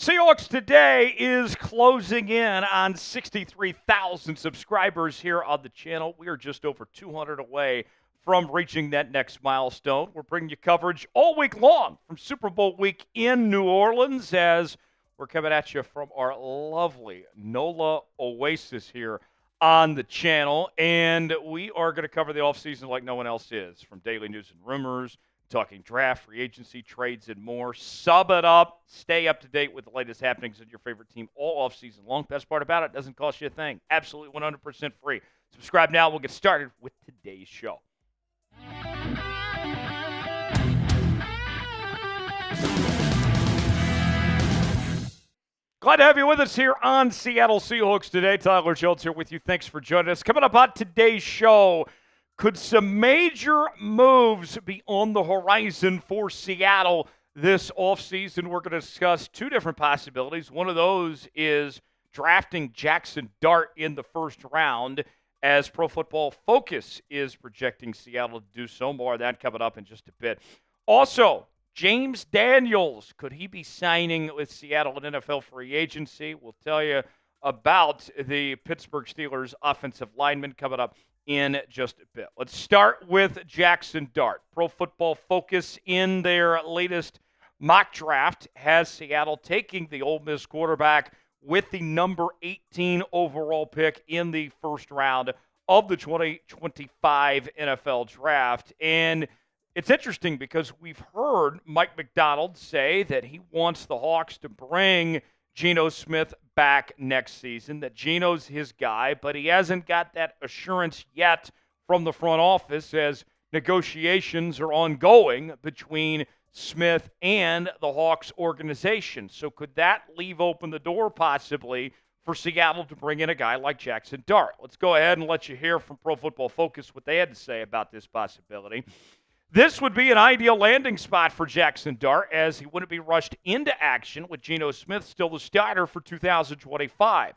Seahawks Today is closing in on 63,000 subscribers here on the channel. We are just over 200 away from reaching that next milestone. We're bringing you coverage all week long from Super Bowl week in New Orleans as we're coming at you from our lovely NOLA Oasis here on the channel. And we are going to cover the offseason like no one else is, from daily news and rumors, talking draft, free agency, trades, and more. Sub it up. Stay up to date with the latest happenings at your favorite team all offseason long. Best part about it, doesn't cost you a thing. Absolutely 100% free. Subscribe now. We'll get started with today's show. Glad to have you with us here on Seattle Seahawks Today. Tyler Schultz here with you. Thanks for joining us. Coming up on today's show, could some major moves be on the horizon for Seattle this offseason? We're going to discuss two different possibilities. One of those is drafting Jaxson Dart in the first round, as Pro Football Focus is projecting Seattle to do so. More of that coming up in just a bit. Also, James Daniels, could he be signing with Seattle in NFL free agency? We'll tell you about the Pittsburgh Steelers offensive lineman coming up in just a bit. Let's start with Jaxson Dart. Pro Football Focus, in their latest mock draft, has Seattle taking the Ole Miss quarterback with the number 18 overall pick in the first round of the 2025 NFL Draft. And it's interesting because we've heard Mike Macdonald say that he wants the Hawks to bring Geno Smith back next season, that Geno's his guy, but he hasn't got that assurance yet from the front office as negotiations are ongoing between Smith and the Hawks organization. So could that leave open the door possibly for Seattle to bring in a guy like Jaxson Dart? Let's go ahead and let you hear from Pro Football Focus what they had to say about this possibility. This would be an ideal landing spot for Jaxson Dart, as he wouldn't be rushed into action with Geno Smith still the starter for 2025.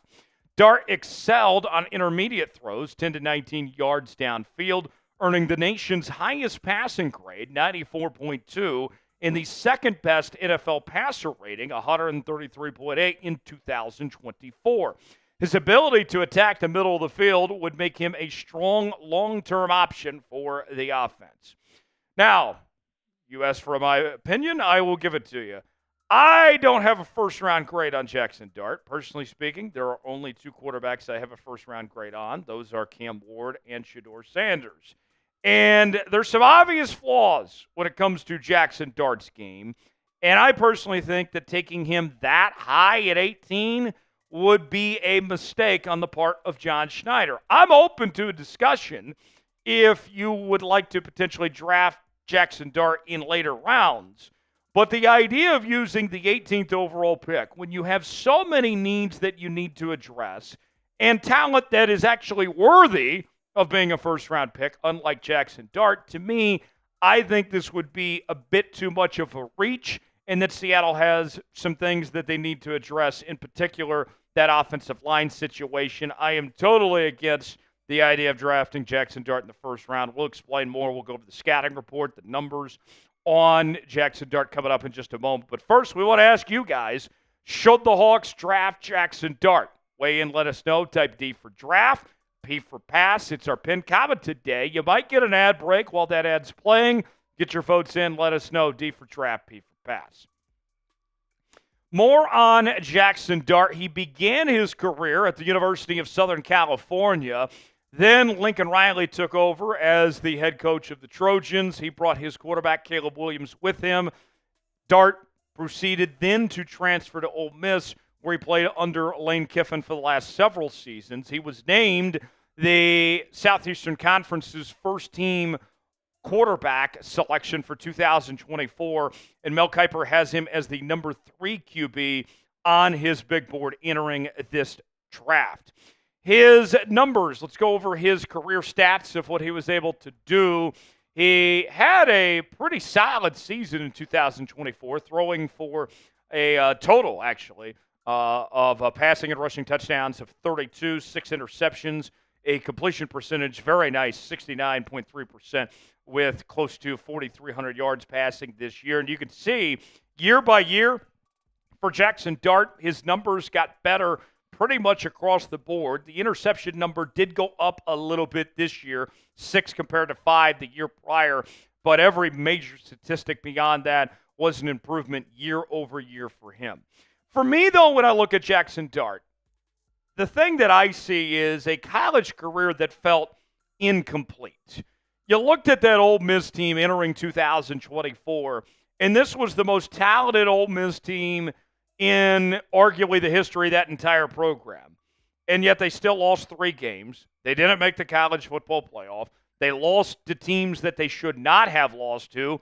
Dart excelled on intermediate throws, 10 to 19 yards downfield, earning the nation's highest passing grade, 94.2, in the second-best NFL passer rating, 133.8 in 2024. His ability to attack the middle of the field would make him a strong long-term option for the offense. Now, you asked for my opinion, I will give it to you. I don't have a first-round grade on Jaxson Dart. Personally speaking, there are only two quarterbacks I have a first-round grade on. Those are Cam Ward and Shedeur Sanders. And there's some obvious flaws when it comes to Jaxson Dart's game. And I personally think that taking him that high at 18 would be a mistake on the part of John Schneider. I'm open to a discussion if you would like to potentially draft Jaxson Dart in later rounds. But the idea of using the 18th overall pick when you have so many needs that you need to address and talent that is actually worthy of being a first-round pick, unlike Jaxson Dart, to me, I think this would be a bit too much of a reach, and that Seattle has some things that they need to address, in particular that offensive line situation. I am totally against the idea of drafting Jaxson Dart in the first round. We'll explain more. We'll go over the scouting report, the numbers on Jaxson Dart coming up in just a moment. But first, we want to ask you guys, should the Hawks draft Jaxson Dart? Weigh in, let us know. Type D for draft, P for pass. It's our pinned comment today. You might get an ad break while that ad's playing. Get your votes in. Let us know. D for draft, P for pass. More on Jaxson Dart. He began his career at the University of Southern California. Then Lincoln Riley took over as the head coach of the Trojans. He brought his quarterback, Caleb Williams, with him. Dart proceeded then to transfer to Ole Miss, where he played under Lane Kiffin for the last several seasons. He was named the Southeastern Conference's first-team quarterback selection for 2024, and Mel Kiper has him as the number 3 QB on his big board entering this draft. His numbers, let's go over his career stats of what he was able to do. He had a pretty solid season in 2024, throwing for a total, actually, of passing and rushing touchdowns of 32, 6 interceptions, a completion percentage, very nice, 69.3%, with close to 4,300 yards passing this year. And you can see, year by year, For Jaxson Dart, his numbers got better pretty much across the board. The interception number did go up a little bit this year, 6 compared to 5 the year prior, but every major statistic beyond that was an improvement year over year for him. For me, though, when I look at Jaxson Dart, the thing that I see is a college career that felt incomplete. You looked at that Ole Miss team entering 2024, and this was the most talented Ole Miss team in arguably the history of that entire program. And yet they still lost 3 games. They didn't make the college football playoff. They lost to teams that they should not have lost to,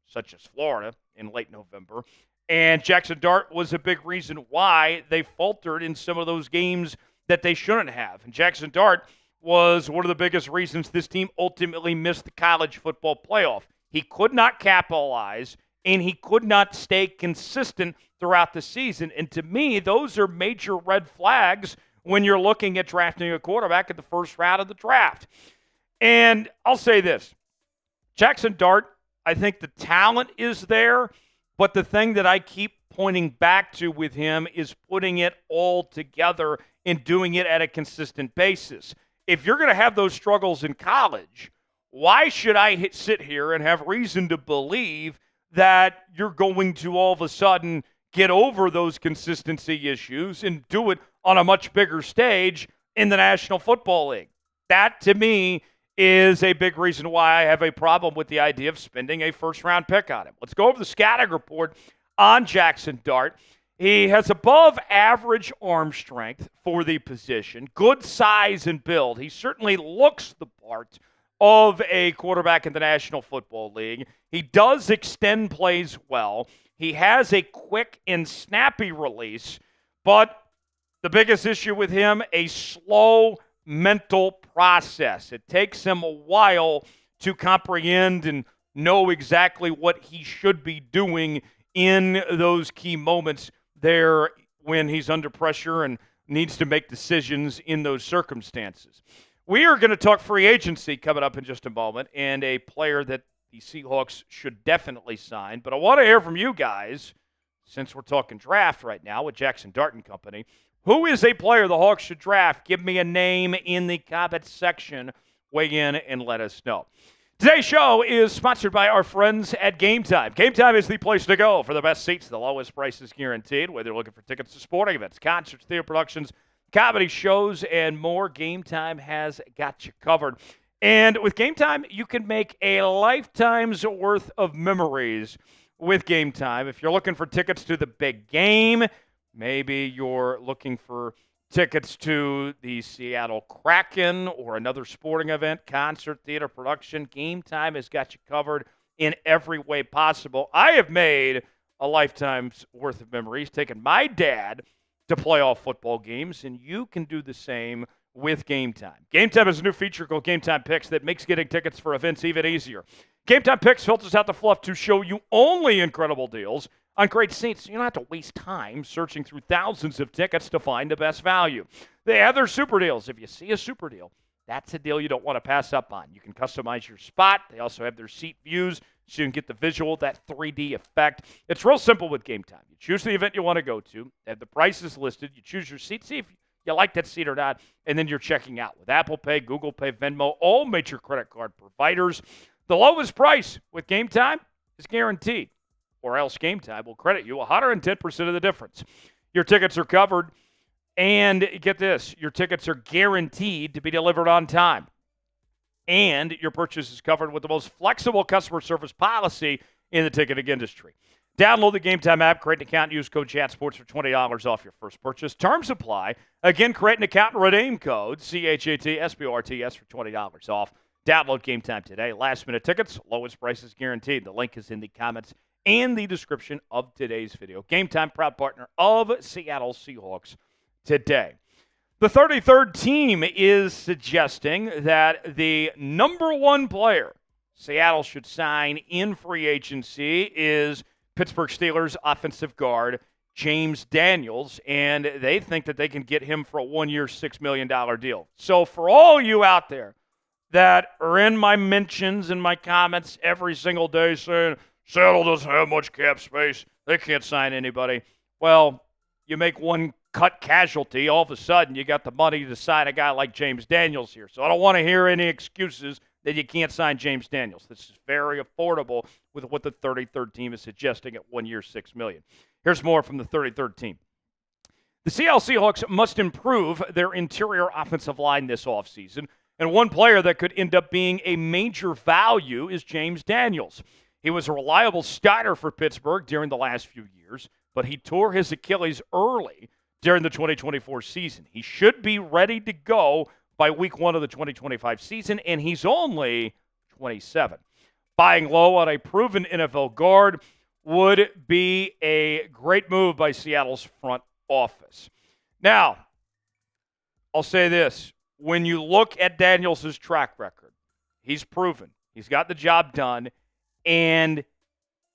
such as Florida in late November. And Jaxson Dart was a big reason why they faltered in some of those games that they shouldn't have. And Jaxson Dart was one of the biggest reasons this team ultimately missed the college football playoff. He could not capitalize, and he could not stay consistent throughout the season. And to me, those are major red flags when you're looking at drafting a quarterback in the first round of the draft. And I'll say this. Jaxson Dart, I think the talent is there, but the thing that I keep pointing back to with him is putting it all together and doing it at a consistent basis. If you're going to have those struggles in college, why should I sit here and have reason to believe that you're going to all of a sudden get over those consistency issues and do it on a much bigger stage in the National Football League? That, to me, is a big reason why I have a problem with the idea of spending a first-round pick on him. Let's go over the scouting report on Jaxson Dart. He has above-average arm strength for the position, good size and build. He certainly looks the part of a quarterback in the National Football League. He does extend plays well. He has a quick and snappy release, but the biggest issue with him, a slow mental process. It takes him a while to comprehend and know exactly what he should be doing in those key moments there when he's under pressure and needs to make decisions in those circumstances. We are going to talk free agency coming up in just a moment and a player that the Seahawks should definitely sign. But I want to hear from you guys, since we're talking draft right now with Jaxson Dart and company. Who is a player the Hawks should draft? Give me a name in the comments section. Weigh in and let us know. Today's show is sponsored by our friends at Game Time. Game Time is the place to go for the best seats, the lowest prices guaranteed. Whether you're looking for tickets to sporting events, concerts, theater productions, comedy shows, and more, Game Time has got you covered. And with Game Time, you can make a lifetime's worth of memories with Game Time. If you're looking for tickets to the big game, maybe you're looking for tickets to the Seattle Kraken or another sporting event, concert, theater, production, Game Time has got you covered in every way possible. I have made a lifetime's worth of memories, taking my dad to playoff football games, and you can do the same with Game Time. Game Time is a new feature called Game Time Picks that makes getting tickets for events even easier. Game Time Picks filters out the fluff to show you only incredible deals on great seats. You don't have to waste time searching through thousands of tickets to find the best value. They have their super deals. If you see a super deal, that's a deal you don't want to pass up on. You can customize your spot. They also have their seat views so you can get the visual, that 3D effect. It's real simple with Game Time. You choose the event you want to go to. They have the prices listed. You choose your seat, see if you like that seat or not, and then you're checking out. With Apple Pay, Google Pay, Venmo, all major credit card providers, the lowest price with Game Time is guaranteed, or else Game Time will credit you 110% of the difference. Your tickets are covered, and get this, your tickets are guaranteed to be delivered on time. And your purchase is covered with the most flexible customer service policy in the ticketing industry. Download the Game Time app, create an account, and use code ChatSports for $20 off your first purchase. Terms apply. Again, create an account and redeem code CHATSPORTS for $20 off. Download Game Time today. Last-minute tickets, lowest prices guaranteed. The link is in the comments and the description of today's video. Game Time, proud partner of Seattle Seahawks Today. The 33rd team is suggesting that the number one player Seattle should sign in free agency is Pittsburgh Steelers offensive guard James Daniels, and they think that they can get him for a one-year, $6 million deal. So for all you out there that are in my mentions and my comments every single day saying Seattle doesn't have much cap space, they can't sign anybody, Well, you make one cut casualty, all of a sudden you got the money to sign a guy like James Daniels here. So I don't want to hear any excuses that you can't sign James Daniels. This is very affordable with what the 33rd team is suggesting at 1 year, $6 million. Here's more from the 33rd team. The Seattle Seahawks must improve their interior offensive line this offseason, and one player that could end up being a major value is James Daniels. He was a reliable starter for Pittsburgh during the last few years, but he tore his Achilles early during the 2024 season. He should be ready to go by week 1 of the 2025 season, and he's only 27. Buying low on a proven NFL guard would be a great move by Seattle's front office. Now, I'll say this. When you look at Daniels' track record, he's proven. He's got the job done, and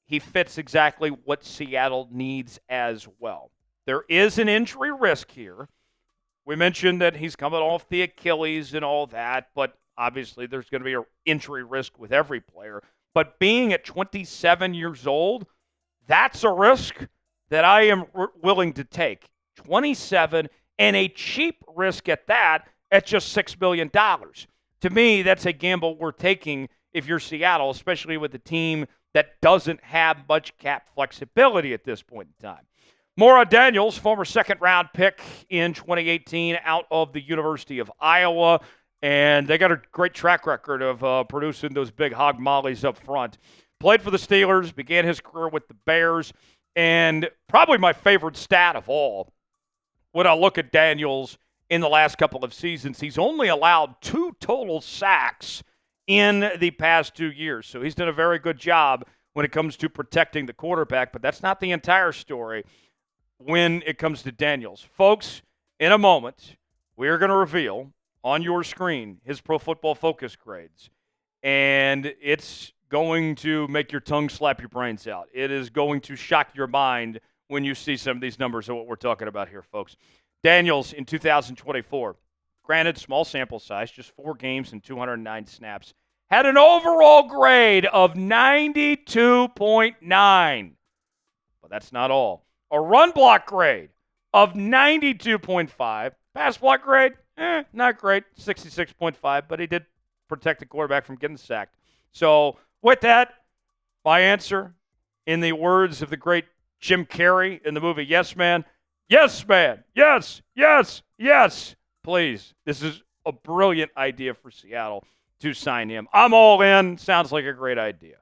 he fits exactly what Seattle needs as well. There is an injury risk here. We mentioned that he's coming off the Achilles and all that, but obviously there's going to be an injury risk with every player. But being at 27 years old, that's a risk that I am willing to take. 27 and a cheap risk at that at just $6 million. To me, that's a gamble we're taking if you're Seattle, especially with a team that doesn't have much cap flexibility at this point in time. Maura Daniels, former second-round pick in 2018 out of the University of Iowa, and they got a great track record of producing those big hog mollies up front. Played for the Steelers, began his career with the Bears, and probably my favorite stat of all, when I look at Daniels in the last couple of seasons, he's only allowed 2 total sacks in the past 2 years. So he's done a very good job when it comes to protecting the quarterback, but that's not the entire story when it comes to Daniels. Folks, in a moment, we are going to reveal on your screen his Pro Football Focus grades. And it's going to make your tongue slap your brains out. It is going to shock your mind when you see some of these numbers of what we're talking about here, folks. Daniels in 2024, granted, small sample size, just 4 games and 209 snaps, had an overall grade of 92.9. But that's not all. A run block grade of 92.5. Pass block grade, not great, 66.5, but he did protect the quarterback from getting sacked. So with that, my answer, in the words of the great Jim Carrey in the movie Yes Man, yes, man, yes, yes, yes. Please, this is a brilliant idea for Seattle to sign him. I'm all in. Sounds like a great idea.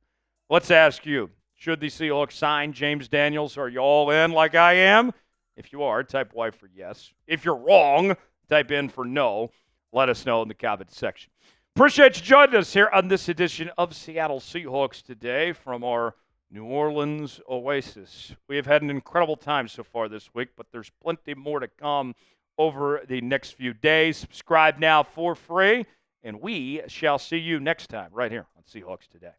Let's ask you. Should the Seahawks sign James Daniels? Are you all in like I am? If you are, type Y for yes. If you're wrong, type in for no. Let us know in the comments section. Appreciate you joining us here on this edition of Seattle Seahawks Today from our New Orleans oasis. We have had an incredible time so far this week, but there's plenty more to come over the next few days. Subscribe now for free, and we shall see you next time right here on Seahawks Today.